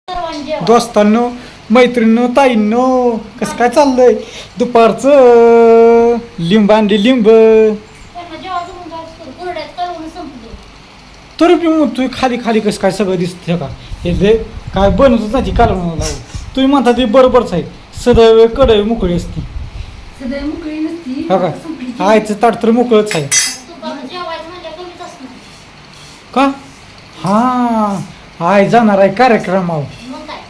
दोस्तांनो, मैत्रिणींनो, ताईंनो, कसं काय चाललंय? दुपारचं लिंब आणली लिंब. तरी बी म्हणतोय खाली खाली कसं काय सगळं दिसतंय का? हे काय बनवतच नाही कालवण लावू. तुम्ही म्हणता ते बरोबरच आहे. सदैव कडे मोकळी असते हो का? आयचं ताट तर मोकळंच आहे का? हा, आय जाणार आहे कार्यक्रमावर,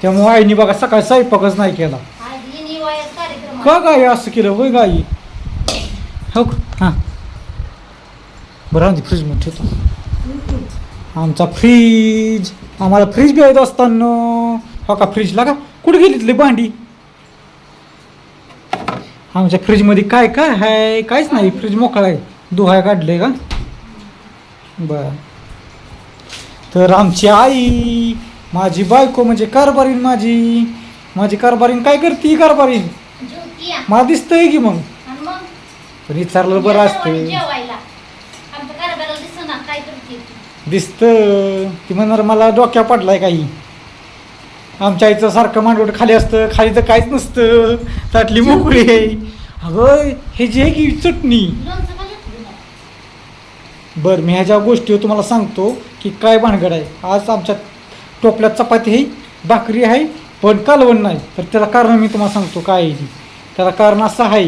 त्यामुळे आईने बघा सकाळी स्वयंपाकच नाही केला. का गाई असं केलं वय गाई? हो का? हां बरं, आमची फ्रीज मध्ये ठेवतो. आमचा फ्रीज, आम्हाला फ्रीज बी येत असताना हो का? फ्रीजला का कुठे गेली तिथली भांडी? आमच्या फ्रीजमध्ये काय काय आहे? काहीच नाही, फ्रीज मोकळा आहे. दुहाय काढले का? बर. तर आमची आई, माझी बायको म्हणजे कारभारीन, माझी कारभारीन काय करते? कारभारीन मला दिसतंय की मग पण विचारलं बरं असतं. दिसतं ती म्हणणार मला डोक्या पडलाय काही. आमच्या आईचं सारखं मांडवट खाली असतं, खाली तर काहीच नसतं, ताटली मोकळी आहे. अगं हे जे आहे की चटणी. बरं, मी ह्या ज्या गोष्टी तुम्हाला सांगतो की काय भानगड आहे. आज आमच्या टोपल्यात चपाती आहे, भाकरी आहे, पण कालवण नाही. तर त्याला कारण मी तुम्हाला सांगतो काय आहे. त्याला कारण असं आहे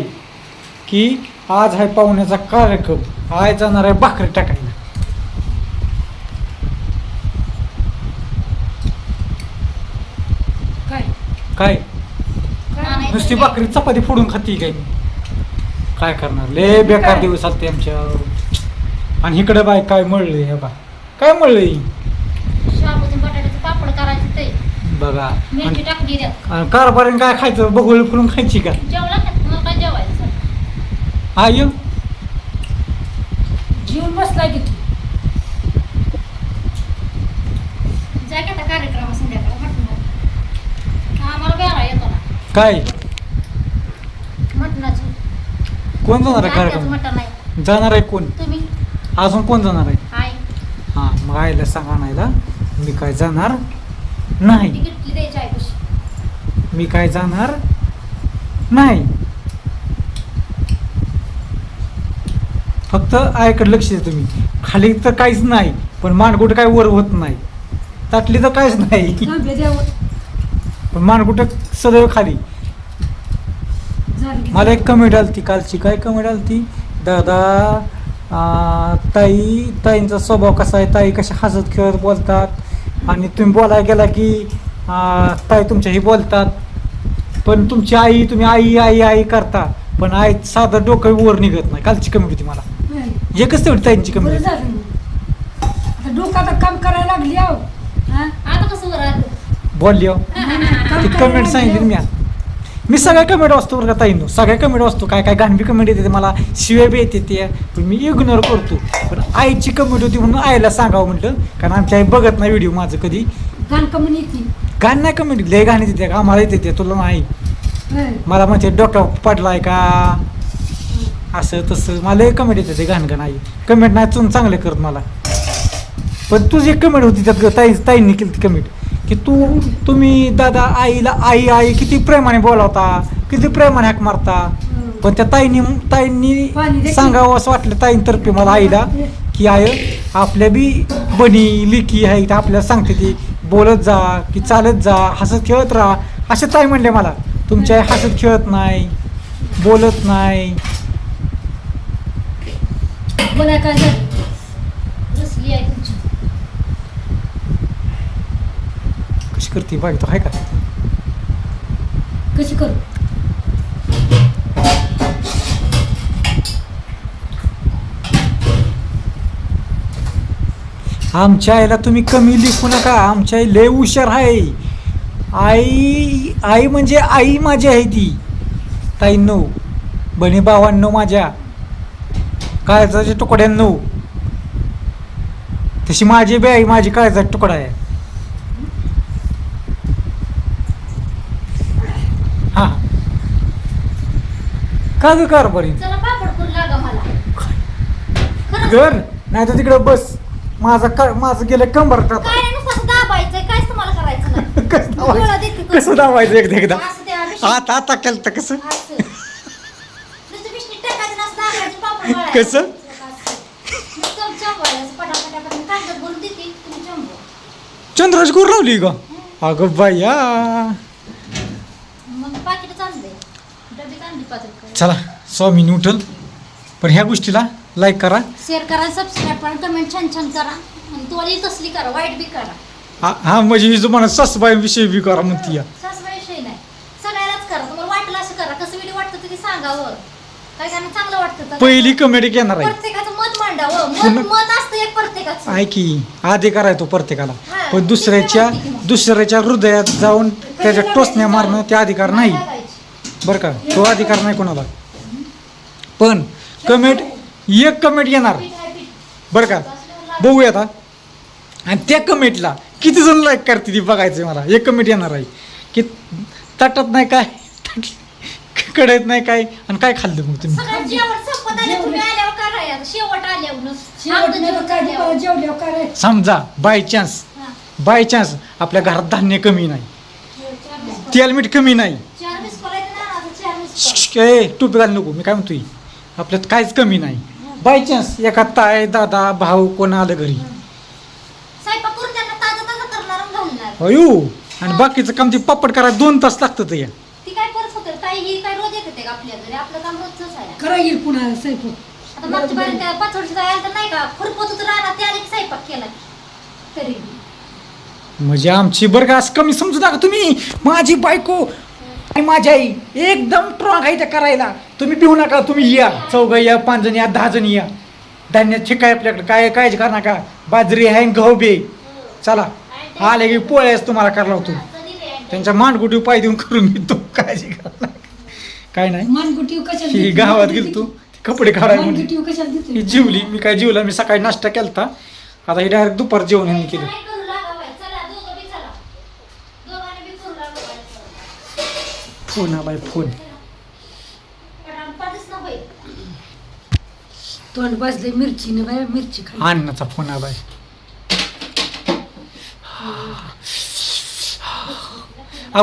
की आज आहे पाहुण्याचा कार्यक्रम. आज जाणार आहे भाकरी टाकायला. काय नुसती भाकरी चपाती फोडून खाती काय? काय करणार, लय बेकार दिवस आलते आमच्या. आणि इकडे बाय काय मळले हे बा, काय मळले बघा. कारभारीने काय खायचं? बघून फुलून खायची का? आय जीवन बसला की काय कोण जाणार आहे कार्यक्रम? जाणार आहे कोण? अजून कोण जाणार आहे? हा, मग आईला सांगा नाहीला मी काय जाणार नाही. मी काय जाणार नाही. फक्त आईकडे लक्ष द्या तुम्ही. खाली तर काहीच नाही, पण मानगुट काय वर होत नाही. ताटली तर काहीच नाही, पण मानगुट सदैव खाली. मला एक कमेंट आलती कालची. काय कमेंट आलती? दादा ताईंचा स्वभाव कसा आहे? ताई कशा हसत खेळत बोलतात, आणि तुम्ही बोलायला गेला की ताई तुमच्याही बोलतात, पण तुमची आई, तुम्ही आई आई आई करता, पण आई साधं डोकं वर निघत नाही. कालची कमेंट होती मला. एकच तेवढी ताईंची कमेंट. डोकं काम करायला लागली आहो. बोलली हो ती कमेंट सांगितली मी सगळ्या कमेंट वाचतो बरं का ताईंनो, सगळ्या कमेंट वाचतो. काय काय घाणबी कमेंट येते, मला शिव्या बी येते ते, पण मी इग्नोर करतो. पण आईची कमेंट होती म्हणून आईला सांगावं म्हटलं, कारण आमची आई बघत नाही व्हिडिओ माझं कधी. गाण नाही कमेंट, लय गाणी येते का आम्हाला येते, तुला नाही. मला म्हणजे डोक्या पडलाय का असं तसं, मला लय कमेंट येते ते घाण आई. कमेंट नाही चांगले करत मला. पण तुझी एक कमेंट होती त्यात ताईंनी केली ती कमेंट की तुम्ही दादा आईला आई आई किती प्रेमाने बोलावता, किती प्रेमाने हाक मारता. पण त्या ताईंनी सांगावं असं वाटलं ताईंतर्फे मला आईला की आय आपल्या बी बनी लिकी आहे, आपल्याला सांगते ती बोलत जा की चालत जा, हसत खेळत राहा. असे ताई म्हणले मला, तुमची आई हसत खेळत नाही, बोलत नाही. कशी करते बाई तो आहे का? कशी करू? आमच्या आईला तुम्ही कमी लिखू नका. आमच्या आई लय हुशार आहे. आई म्हणजे आई माझी आहे ती. ताईंनो, बहिणी भावांनो, माझ्या काळजाच्या तुकड्यांनो, तशी माझी बी आई माझी काळजाचा तुकडा आहे. हा का ग कारभारी घर नाही तर तिकडे बस. माझं गेलं कंबर काय नुसतं दाबायचंय, काहीच तुम्हाला करायचं नाही. कसं दाबायचं एकदा असं त्या मिशनी- आता केलं तर कसं असं. नुसतं मिशनी टाकायचं आणि असं दाबायचं, पापड वळायचं. कसं? असं. नुसतं चमवायचं, पटापटा कागद भरून देते, तुम्ही चमवा. चंद्राची करून लावली का अगं बाया मग पाकिटच आणलंय. डबीत आणली 5 रुपये. चला स्वामीनी उठल पण ह्या गोष्टीला लाईक करा शेअर करा, सबस्क्राईब करा, कमेंट छान छान करा आणि तुम्हाला येत असली करा, वाईट बी करा. हा म्हणजे ही जो म्हणा सासूबाई विषयी बी करा म्हणती या सासूबाईविषयी नाही, सगळ्यालाच करा. तुम्हाला वाटलं असं करा, कसं व्हिडिओ वाटतं ते सांगावं. काय त्यांना चांगलं वाटतं तर पहिली कमेडी घेणार आहे प्रत्येकाचं मत मांडावं. पुन्हा- मत असतं एक प्रत्येकाचं. आहे की अधिकार आहे तो प्रत्येकाला हा, पण दुसऱ्याच्या हृदयात जाऊन त्याच्या टोचण्या मारणं ते अधिकार नाही लागायची. बरं का तो अधिकार नाही कोणाला पण कमेंट एक कमेंट येणार पीठ आहे, पीठ. बरं का बघूया आता आणि त्या कमेंटला किती जण लाईक करते ती बघायचं मला एक कमेंट येणार आहे की ताटात नाही काय कढईत नाही काय आणि काय खाल्लं मग तुम्ही सगळं जेवण संपत आलं, तुम्ही आल्यावर करायचं. शेवट आल्यावर शेवट नाही काय दुपारी जेवल्यावर करायचं. समजा बाय चान्स आपल्या घरात धान्य कमी नाही तेल मीठ कमी नाही 4 मिस कॉल आहेत ना, आता 4 मिस कॉल. ए टोपी घाल नको मी काय म्हणतोय आपल्यात काहीच कमी नाही बाय चान्स एका ताय दादा भाऊ कोण आलं घरी स्वयंपाक करून त्यांना ताजं ताजं करणार आणि घालणार. अयो आणि बाकीचं काम ते पापड करायला 2 तास लागतं या ती काय करत होते ताई, ही काय रोज येते का आपल्या घरी? आपलं काम रोजच आहे. करा येईल पुन्हा स्वयंपाक. आता मागच्या बारी त्या 5 वर्ष आलं तर नाही का, खुरपत होतं राहणार, ते आले की स्वयंपाक केला तरी बी. म्हणजे आमची बरं का असं कमी समजू नका तुम्ही माझी बायको आणि माझी आई एकदम स्ट्रॉंग आहे त्या करायला तुम्ही पिऊ नका तुम्ही या 4 या 5 जण या 10 जण या धान्य छिकाय आपल्याकडे काय काळजी करा नका बाजरी आहे गहू बे चला आले की पोळ्याच तुम्हाला करायला होतो कधी बी आहे. त्यांच्या मांडगुटी पाय देऊन करून घेतो काळजी करा नका. काय नाही मानगुटी कशाला ही देते? गावात गेलतो कपडे काढायला म्हणली मानगुटी कशाला देते? ही जेवली मी काय जेवला मी सकाळी नाश्ता केलता आता ही डायरेक्ट दुपार जेवण ह्यांनी केलं नाही करू लागा बाई. चला, दोघं बी चला. दोघांनी बी करू लागा बाई. फोन हा बाय फोन पण आमपातच ना बाई. तोंड बसले मिरचीने बाय मिरची खाली. अन्नाचा फोन हा बाय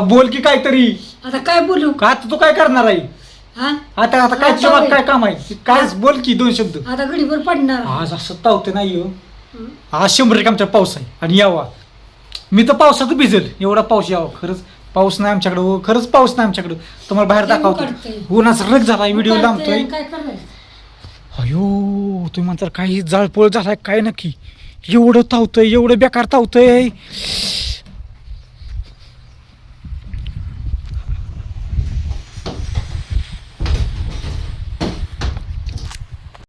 बोल की काहीतरी आता काय बोलू का आता तू काय करणार आहे हा आता आता काय आता तुझ्या काय काम आहे काय बोल की 2 शब्द आता गडीवर पडणार. आज असं तावते नाही हो आज 100 आमच्या पाऊस आहे आणि यावा मी तर पावसात भिजेल एवढा पाऊस यावा खरंच पाऊस नाही आमच्याकडे हो खरंच पाऊस नाही आमच्याकडे तुम्हाला बाहेर उकाडतंय. दाखवतो उन्हाचा रग झालाय व्हिडिओ लांबतोय काय करायचं? अयो तुम्ही म्हणता काही जाळपोळ झालाय काय नक्की एवढं तावतंय एवढं बेकार तावतंय